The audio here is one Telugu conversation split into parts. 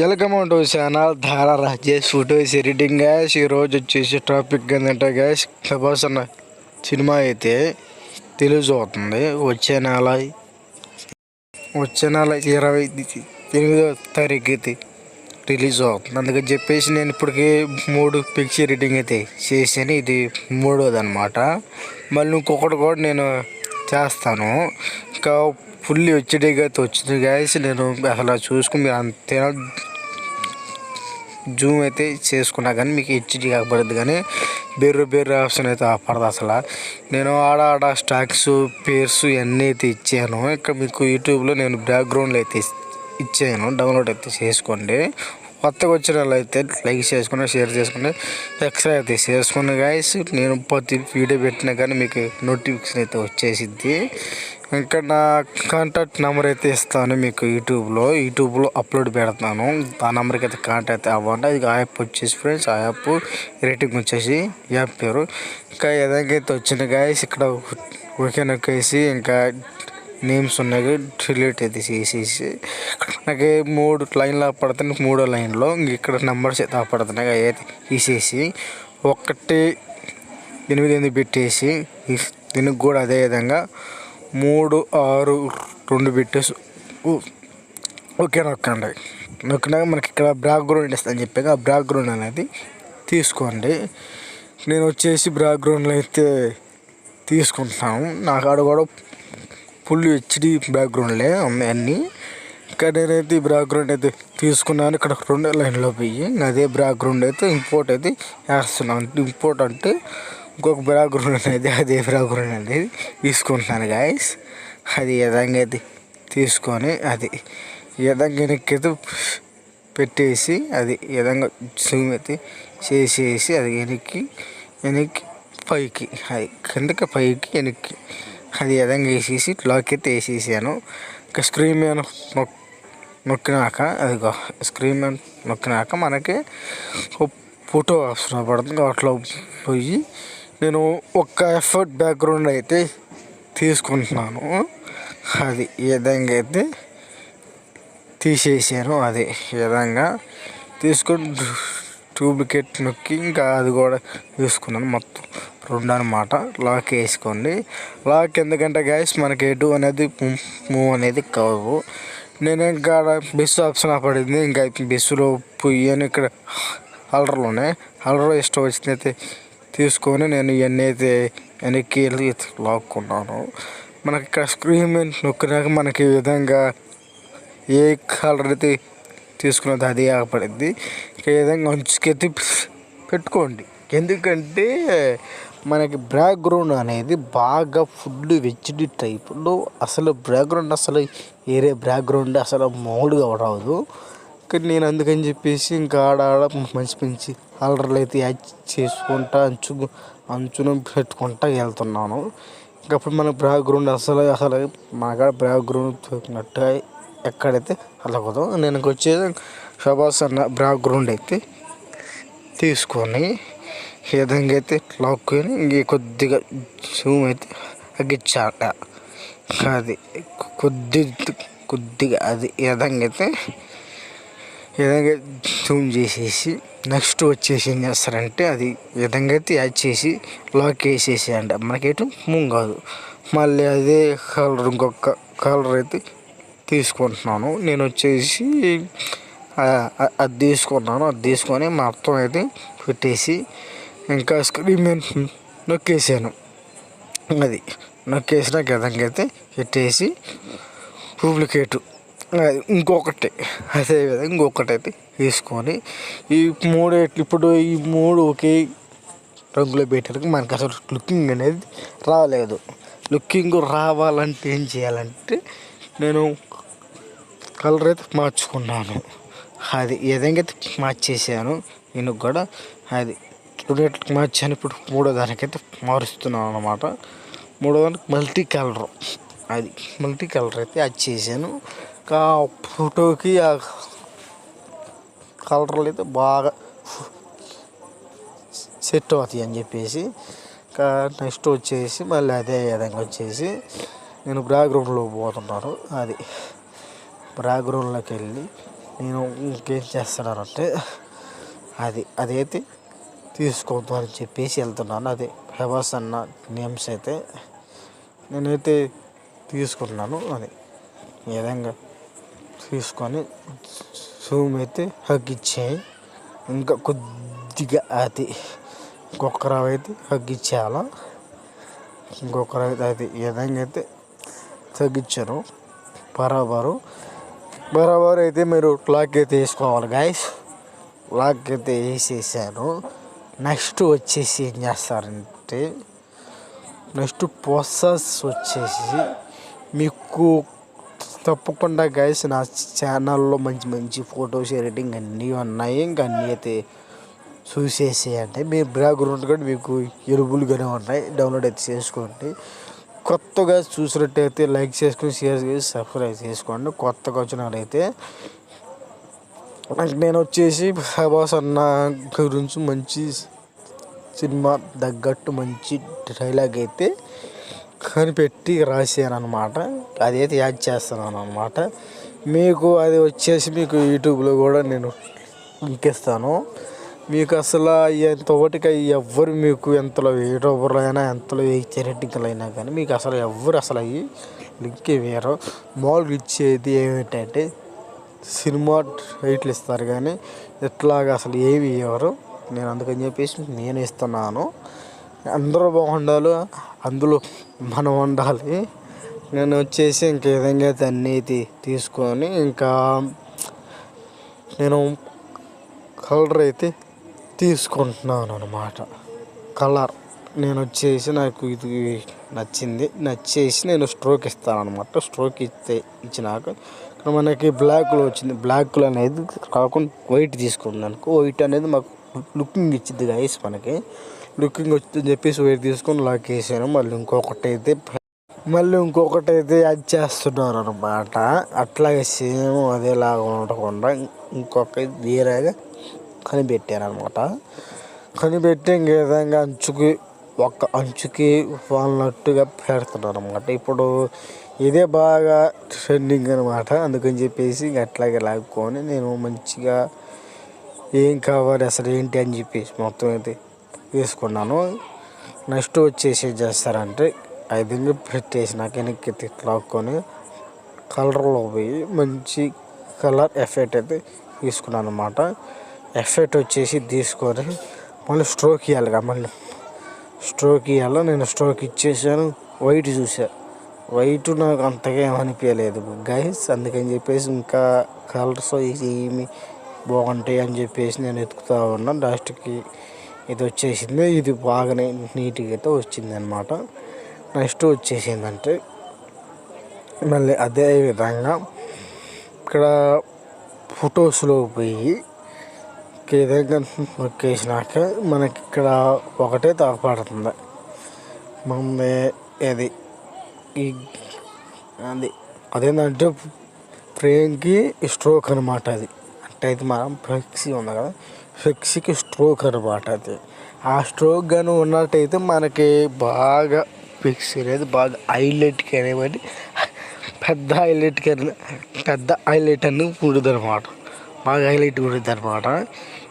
Welcome to channel Dhara Rajesh photos editing guys. ఈరోజు వచ్చేసి టాపిక్ ఏంటంటే గ్యాస్, ప్రభాస్ అన్న సినిమా అయితే రిలీజ్ అవుతుంది. వచ్చే నెల 28వ తారీఖు అయితే రిలీజ్ అవుతుంది. అందుకని చెప్పేసి నేను ఇప్పటికీ 3 పిక్స్ ఎడిటింగ్ అయితే చేశాను. ఇది 3వది అనమాట. మళ్ళీ ఇంకొకటి కూడా నేను చేస్తాను. ఇంకా ఫుల్ హెచ్డీగా అయితే వచ్చింది గ్యాస్. నేను అసలు చూసుకుని అంతే జూమ్ అయితే చేసుకున్నా కానీ మీకు హెచ్డీ కాకపడుద్ది, కానీ వేరే ఆప్షన్ అయితే ఆపడదు అసలు. నేను ఆడ స్టాక్స్ పేర్స్ ఇవన్నీ అయితే ఇచ్చాను. ఇక్కడ మీకు యూట్యూబ్లో నేను బ్యాక్గ్రౌండ్లో అయితే ఇచ్చాను, డౌన్లోడ్ అయితే చేసుకోండి. కొత్తగా వచ్చిన వాళ్ళు అయితే లైక్ చేసుకుని షేర్ చేసుకుని ఎక్స్ట్రా అయితే చేసుకుని గాయస్. నేను ప్రతి వీడియో పెట్టినా కానీ మీకు నోటిఫికేషన్ అయితే వచ్చేసిద్ది. ఇంకా నా కాంటాక్ట్ నెంబర్ అయితే ఇస్తాను మీకు యూట్యూబ్లో అప్లోడ్ పెడతాను. ఆ నెంబర్కి అయితే కాంటాక్ట్ అవ్వండి. అది యాప్ వచ్చేసి ఫ్రెండ్స్, ఆ యాప్ రేటింగ్ వచ్చేసి యాప్ పేరు. ఇంకా ఏదైతే వచ్చిన గాయస్ ఇక్కడ ఓకే నొక్కేసి ఇంకా నేమ్స్ ఉన్నాయి డిలీట్ అయితే చేసేసి నాకు 3 లైన్లు పడుతున్నాయి. 3వ లైన్లో ఇక్కడ నెంబర్స్ అయితే పడుతున్నాయి అయితే తీసేసి 1 8 పెట్టేసి దీనికి కూడా అదే విధంగా 3 6 2 పెట్టేసి ఓకే నొక్కండి. నొక్కినాక మనకి ఇక్కడ బ్యాక్గ్రౌండ్ ఇస్తాను చెప్పాక ఆ బ్యాక్గ్రౌండ్ అనేది తీసుకోండి. నేను వచ్చేసి బ్యాక్గ్రౌండ్లో అయితే తీసుకుంటున్నాను. నాకు ఆడ కూడా ఫుల్ హెచ్డీ బ్యాక్గ్రౌండ్లే ఉన్నాయి అన్నీ. ఇంకా నేనైతే ఈ బ్యాక్గ్రౌండ్ అయితే తీసుకున్నాను. ఇక్కడ 2వ లైన్లో పోయి అదే బ్యాక్గ్రౌండ్ అయితే ఇంపోర్ట్ అయితే వేస్తున్నాను. ఇంపోర్ట్ అంటే ఇంకొక బ్యాక్గ్రౌండ్ అనేది అదే బ్యాక్గ్రౌండ్ అనేది తీసుకుంటున్నాను గాయస్. అది విధంగా అయితే తీసుకొని అది విధంగా వెనక్కి పెట్టేసి అది విధంగా జూమ్ అయితే చేసేసి అది వెనక్కి పైకి అది కిందకి పైకి వెనక్కి అది విధంగా వేసేసి లాక్ అయితే వేసేసాను. ఇంకా స్క్రీన్ మీద నొక్కినాక అదిగో స్క్రీన్ మీద నొక్కినాక మనకి ఫోటో ఆప్షన్ పడుతుంది. అట్లా పోయి నేను ఒక ఎఫర్ట్ బ్యాక్గ్రౌండ్ అయితే తీసుకుంటున్నాను. అది ఈ విధంగా అయితే తీసేసాను. అది విధంగా తీసుకొని డూప్లికేట్ నొక్కి ఇంకా అది కూడా తీసుకున్నాను. మొత్తం 2 అనమాట. లాక్ వేసుకోండి. లాక్ ఎందుకంటే గ్యాస్ మనకి ఎటు అనేది మూవ్ అనేది కావు. నేను ఇంకా బెస్ ఆప్షన్ పడింది. ఇంకా బెస్సులో పోయాను. ఇక్కడ హల్డర్లోనే హల్డర్లో ఇష్టం వచ్చింది అయితే తీసుకొని నేను ఇవన్నీ అయితే వెనక్కి వెళ్ళి లాక్కున్నాను. మనకి ఇక్కడ స్క్రీన్ మీద నొక్కినాక మనకి ఈ విధంగా ఏ కలర్ అయితే తీసుకున్నది అది ఆగపడింది. ఈ విధంగా అంచుకైతే పెట్టుకోండి. ఎందుకంటే మనకి బ్యాక్గ్రౌండ్ అనేది బాగా ఫుల్ హెచ్డీ టైప్లో అసలు బ్యాక్గ్రౌండ్ అసలు వేరే బ్యాక్గ్రౌండ్ అసలు మామూలుగా రాదు. కానీ నేను అందుకని చెప్పేసి ఇంకా ఆడ మంచి కలర్లు అయితే యాడ్ చేసుకుంటా అంచున పెట్టుకుంటా వెళ్తున్నాను. ఇంకప్పుడు మన బ్యాక్గ్రౌండ్ అసలు మన బ్యాక్గ్రౌండ్ చూపినట్టుగా ఎక్కడైతే అలాగదో నేను వచ్చేది ప్రభాస్ అన్న బ్యాక్గ్రౌండ్ అయితే తీసుకొని ఈ విధంగా అయితే లాక్కొని ఇంక కొద్దిగా జూమ్ అయితే తగ్గించాట. అది కొద్దిగా అది ఈ విధంగా అయితే జూమ్ చేసేసి నెక్స్ట్ వచ్చేసి ఏం చేస్తారంటే అది విధంగా అయితే యాడ్ చేసి లాక్ వేసేసి అంటే మనకేటు మూవ్ కాదు. మళ్ళీ అదే కలర్ ఇంకొక కలర్ అయితే తీసుకుంటున్నాను. నేను వచ్చేసి అది తీసుకున్నాను. అది తీసుకొని మొత్తం అయితే పెట్టేసి ఇంకా స్క్రీన్ మీద నొక్కేసాను. అది నొక్కేసినాక విధంగా అయితే పెట్టేసి డూప్లికేటు అది ఇంకొకటి అదే విధంగా ఇంకొకటి అయితే తీసుకొని ఈ 3 ఇప్పుడు ఈ 3 ఒకే రంగులో పెట్టడానికి మనకు అసలు లుకింగ్ అనేది రాలేదు. లుకింగ్ రావాలంటే ఏం చేయాలంటే నేను కలర్ అయితే మార్చుకున్నాను. అది ఈ విధంగా అయితే మార్చేసాను. నేను కూడా అది 2 మార్చాను. ఇప్పుడు 3వ దానికైతే మారుస్తున్నాను అనమాట. 3వ దానికి మల్టీ కలర్ అయితే యాడ్ చేశాను. ఇంకా ఫోటోకి ఆ కలర్లు అయితే బాగా సెట్ అవుతాయి అని చెప్పేసి ఇంకా నెక్స్ట్ వచ్చేసి మళ్ళీ అదే విధంగా వచ్చేసి నేను బ్యాక్గ్రౌండ్లో పోతున్నాను. అది బ్యాక్గ్రౌండ్లోకి వెళ్ళి నేను ఇంకేం చేస్తున్నానంటే అదైతే తీసుకోవద్దు అని చెప్పేసి వెళ్తున్నాను. అదే ప్రభాస్ అన్న నేమ్స్ అయితే నేనైతే తీసుకుంటున్నాను. అది ఈ విధంగా తీసుకొని జూమ్ అయితే హగ్గిచ్చేయి. ఇంకా కొద్దిగా అది ఇంకొక రవ్వ అయితే హగ్గిచ్చేయాల. ఇంకొక రవ్వ అయితే ఈ విధంగా అయితే తగ్గించాను. బరాబరు అయితే మీరు లాక్ అయితే వేసుకోవాలి గాయస్. లాక్ అయితే వేసేసాను. నెక్స్ట్ వచ్చేసి ఏం చేస్తారంటే ప్రాసెస్ వచ్చేసి మీకు తప్పకుండా గైస్ నా ఛానల్లో మంచి ఫొటోస్ ఎడిటింగ్ అన్నీ ఉన్నాయి. ఇంకా అన్నీ అయితే చూసేసేయండి. మీ బ్యాక్గ్రౌండ్ కూడా మీకు ఎరువులుగానే ఉన్నాయి. డౌన్లోడ్ అయితే చేసుకోండి. కొత్తగా చూసినట్టయితే లైక్ చేసుకుని షేర్ చేసి సబ్స్క్రైబ్ చేసుకోండి. కొత్తగా వచ్చిన వాళ్ళైతే నేను వచ్చేసి ప్రభాస్ అన్న గురించి మంచి సినిమా తగ్గట్టు మంచి డైలాగ్ అయితే కనిపెట్టి రాసాను అనమాట. అదైతే యాడ్ చేస్తున్నాను అనమాట. మీకు అది వచ్చేసి మీకు యూట్యూబ్లో కూడా నేను ఇంకిస్తాను. మీకు అసలు ఎంతోటికి ఎవ్వరు మీకు ఎంతలో యూట్యూబర్లు అయినా ఎంతలో థియేటికల్ అయినా కానీ మీకు అసలు ఎవ్వరు అసలు అవి లింక్ వేయరు. మామూలుగా ఇచ్చేది ఏమిటంటే సినిమా రైట్లు ఇస్తారు కానీ ఇట్లాగా అసలు ఏమి ఇవ్వరు. నేను అందుకని చెప్పేసి నేను ఇస్తున్నాను. అందరూ బాగుండాలి, అందులో మనం ఉండాలి. నేను వచ్చేసి ఇంక విధంగా అయితే అన్నీ తీసుకొని ఇంకా నేను కలర్ అయితే తీసుకుంటున్నాను అన్నమాట. కలర్ నేను వచ్చేసి నాకు ఇది నచ్చేసి నేను స్ట్రోక్ ఇస్తాను అనమాట. స్ట్రోక్ ఇచ్చినాక మనకి బ్లాక్లో వచ్చింది. బ్లాక్లో అనేది కాకుండా వైట్ తీసుకుంది అనుకో. వైట్ అనేది మాకు లుకింగ్ ఇచ్చింది గైస్. మనకి లుకింగ్ వచ్చిందని చెప్పేసి వైట్ తీసుకొని లాక్ వేసాను. మళ్ళీ ఇంకొకటి అయితే యాడ్ చేస్తున్నారు అనమాట. అట్లాగే సేమ్ అదేలాగా ఉండకుండా ఇంకొక వేరేగా కనిపెట్టాను అనమాట. కనిపెట్టి ఇంక విధంగా అంచుకి వాళ్ళనట్టుగా పెడుతున్నారు అనమాట. ఇప్పుడు ఇదే బాగా ట్రెండింగ్ అనమాట. అందుకని చెప్పేసి అట్లాగే లాక్కొని నేను మంచిగా ఏం కావాలి అసలు ఏంటి అని చెప్పేసి మొత్తం అయితే వేసుకున్నాను. నెక్స్ట్ వచ్చేసి ఏం చేస్తారంటే ఐదుగా పెట్టేసినాక వెనక్కి లాక్కొని కలర్లో పోయి మంచి కలర్ ఎఫెక్ట్ అయితే తీసుకున్నాను అనమాట. ఎఫెక్ట్ వచ్చేసి తీసుకొని మళ్ళీ స్ట్రోక్ ఇవ్వాలి. నేను స్ట్రోక్ ఇచ్చేసాను. వైట్ చూసా, వైట్ నాకు అంతగా ఏమనిపించలేదు గైస్. అందుకని చెప్పేసి ఇంకా కలర్స్ ఏమి బాగుంటాయి అని చెప్పేసి నేను వెతుకుతూ ఉన్నాను. లాస్ట్కి ఇది వచ్చేసింది. ఇది బాగానే నీట్గా అయితే వచ్చింది అనమాట. నెక్స్ట్ వచ్చేసిందంటే మళ్ళీ అదే విధంగా ఇక్కడ ఫొటోస్లో పోయి ఏదైనా నొక్కేసినాక మనకి ఇక్కడ ఒకటే తాపడుతుంది. మమ్మీ అది అదేంటంటే ఫ్రేమ్కి స్ట్రోక్ అనమాట. అది అంటే ఇది మనం ఫ్లెక్సీ ఉంది కదా, ఫ్లెక్సీకి స్ట్రోక్ అనమాట. అది ఆ స్ట్రోక్ కానీ ఉన్నట్టయితే మనకి బాగా ఫిక్స్ అనేది బాగా హైలైట్కి అనేవి పెద్ద హైలైట్ అని ఉంటుంది అనమాట. బాగా హైలైట్ ఉంటుంది అనమాట.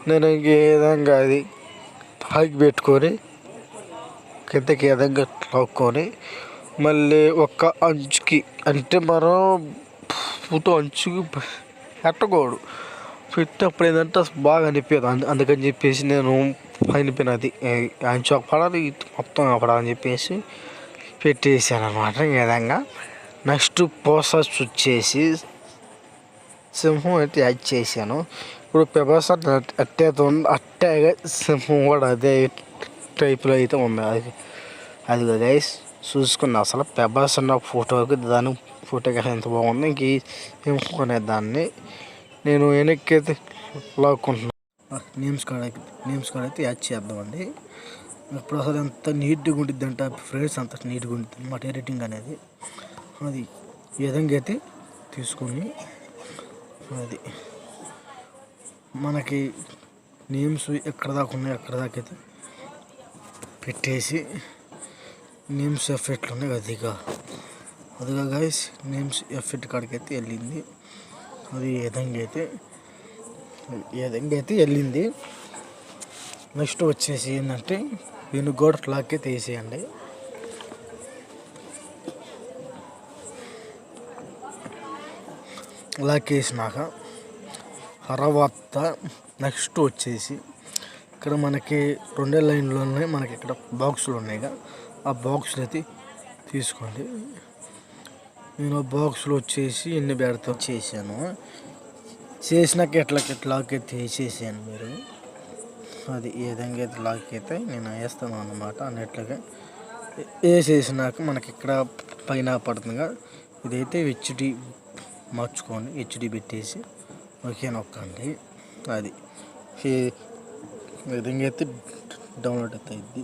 నేను ఇంక విధంగా అది పైకి పెట్టుకొని కిందకి విధంగా లాక్కొని మళ్ళీ ఒక అంచుకి అంటే మనం ఫోటో అంచుకి పెట్టకూడదు. పెట్టినప్పుడు ఏంటంటే బాగా అనిపించదు. అందుకని చెప్పేసి నేను అది అంచు పడాలి మొత్తం పడాలని చెప్పేసి పెట్టేసాను అనమాట. ఈ విధంగా నెక్స్ట్ ప్రాసెస్ వచ్చేసి సింహం అయితే యాడ్ చేశాను. ఇప్పుడు ప్రభాస్ అట్టే సింహం కూడా అదే టైప్లో అయితే ఉంది. అది గైస్ చూసుకున్నా అసలు ప్రభాస్ అన్న ఫోటోకి దాని ఫోటోకి ఎంత బాగుంది. ఇంక సింహం అనే దాన్ని నేను వెనక్కి అయితే లాక్కుంటున్నాను. నేమ్స్ కార్డ్ అయితే యాడ్ చేద్దామండి. ఇప్పుడు అసలు ఎంత నీట్గా ఉంటుంది అంటే ఫ్రేమ్స్ అంత నీట్గా ఉంటుంది అన్నమాట. ఎడిటింగ్ అనేది అది ఈ విధంగా అయితే తీసుకొని అది మనకి నేమ్స్ ఎక్కడ దాకా ఉన్నాయి అక్కడ దాకా అయితే పెట్టేసి నేమ్స్ ఎఫెక్ట్లు ఉన్నాయి. అదిగా గైస్ నేమ్స్ ఎఫెక్ట్ కాడికి అయితే వెళ్ళింది. అది ఈ విధంగా అయితే ఈ విధంగా అయితే వెళ్ళింది. నెక్స్ట్ వచ్చేసి ఏంటంటే దీన్ని కూడా లాక్ అయితే వేసేయండి. లాక్ వేసినాక తర్వాత నెక్స్ట్ వచ్చేసి ఇక్కడ మనకి 2 లైన్లోనే మనకి ఇక్కడ బాక్సులు ఉన్నాయిగా, ఆ బాక్సులు అయితే తీసుకోండి. నేను బాక్సులు వచ్చేసి ఎన్ని పెడతా చేశాను. చేసినాక ఎట్లా లాక్ అయితే వేసేసాను మీరు. అది ఏ విధంగా అయితే లాక్ అయితే నేను వేస్తాను అన్నమాట. అన్నట్లుగా వేసేసినాక మనకి ఇక్కడ పైన పడుతుందిగా, ఇదైతే హెచ్డి మార్చుకోండి. హెచ్డి పెట్టేసి ఓకే నొక్కండి. అది ఈ విధంగా అయితే డౌన్లోడ్ అవుతుంది.